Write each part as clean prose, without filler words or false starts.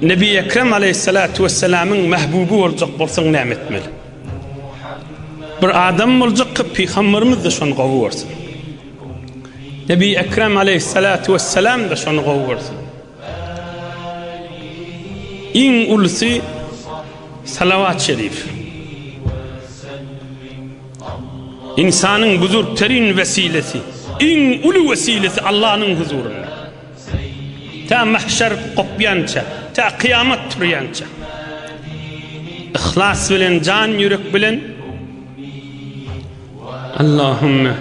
Nebi Ekrem aleyhissalatu vesselam'ın mehbubu olacak bolsan näme etmeli? Bir adam olacak ki peygamberimiz de şonu gowursun. Nebi Ekrem aleyhissalatu vesselam da şonu gowursun. İn ulusi salavat-ı şerif. İnsanın buzurgterin vesilesi, en ulu vesilesi Allah'ın huzuruna. Ta mahşer kopyança, ta kıyamet turyança. İhlas bilen, can yürek bilen. Allahümme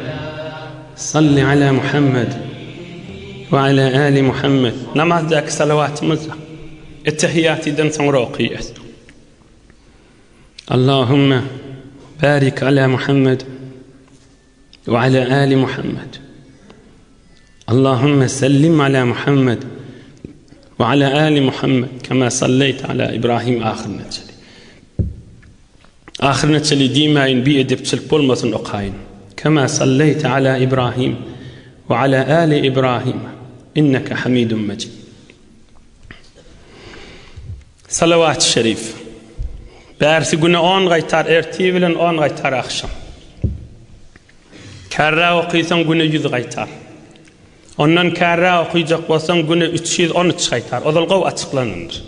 salli ala Muhammed ve ala ali Muhammed. Namazdaki salavatımızla ettehiyyatiden sonra okuyacağız. Allahümme barik ala Muhammed ve ala ali Muhammed. Allahümme sellim ala Muhammed ve ala ali Muhammed kema salleyt ala İbrahim ahirine çeli. Ahirine çeli dimeyin bir edepçilik olmasın okuyun. Kema salleyt ala İbrahim ve ala ali İbrahim inneke hamidun mecid. Salavat-ı şerif. Bersi güne 10 gaytar erti bilen 10 gaytar akşam. Kerra okuysan güne 100 gaytar. Ondan kerra okuyacak bolsan güne 313 gaytar. Odalgaw açıklanır.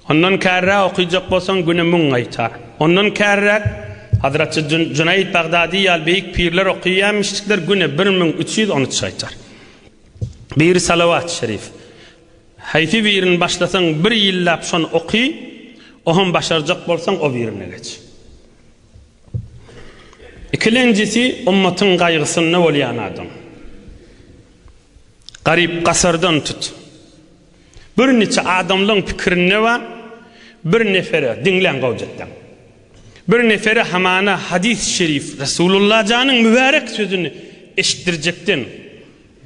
Ondan kerra okuyacak bolsan güne 1000 gaytar. Ondan kerra Hazreti Cüneyd Bagdadi al büyük pirler okuyamıştıklar güne 1313 gaytar. Bir salavat-ı şerif. Hayfi birini başlasan bir yillap şonu okuy, ohun başaracak bolsan o birine geç. İkincisi ummatın kaygısını olayan adam. Garip kasırdan tut. Bir neçe adamların fikrini var, bir nefere dinlen gavcetten. Bir nefere hamana hadis-i şerif Resulullah canın mübarek sözünü eşittirecekten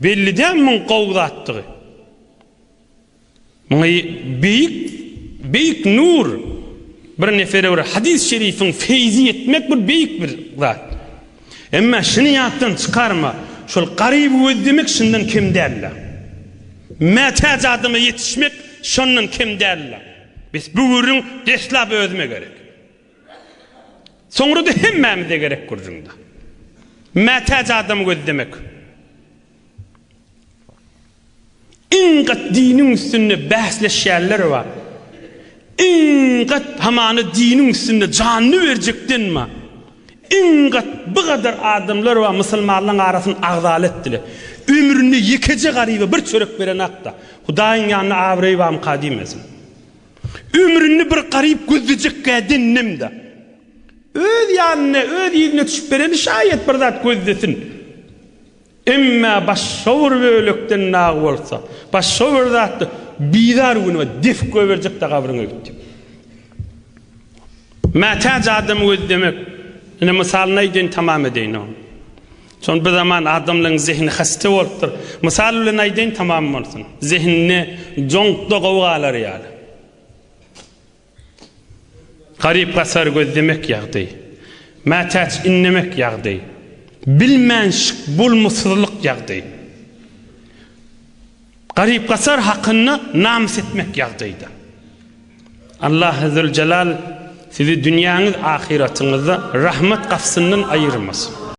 belli de min qavdattığı. Büyük nur bir nefere var hadis-i şerifin feyzi etmek bir büyük bir zat. Ama şunu yaptın çıkarma. Şol garip özlemek şundan kim derler? Metac adıma yetişmek şundan kim derler? Biz bu ürün deslap özme gerek. Sonra da hemmemize gerek kurcunda. Metac adamı özlemek. İnqat dinin üstünde bahsleşenler var. İnqat hamanı dinin üstünde canını verecektin mi? İnqat bu kadar adamlar var Müslümanların arasını adaletli. Ömrünü yekece garibe bir çörek veren akta. Hudayın yanına avreyi var mukadimesin. Ömrünü bir garip gözlecek kadın nimde. Öz yanına, öz yüzüne düşüp vereni şayet bir zat gözlesin. Emma başşavur böylükten nağ olsa, başşavur zatı bidar günü def göverecek de kabrına gitti. Metac adamı özlemek, yine misalına edin tamam edin onu. Son bir zaman adamların zihni hasta oluptur. Misalına edin tamam olsun. Zihnine jonkta kavgalar yani. Garip kasar gözlemek yağdı. Metac inlemek yağdı. Bilmenşik bulmusuzluk yağdı. Garip kasar hakkını namus etmek yağdıydı. Allah Zülcelal sizi dünyanız ahiretinizi rahmet kapısından ayırmasın.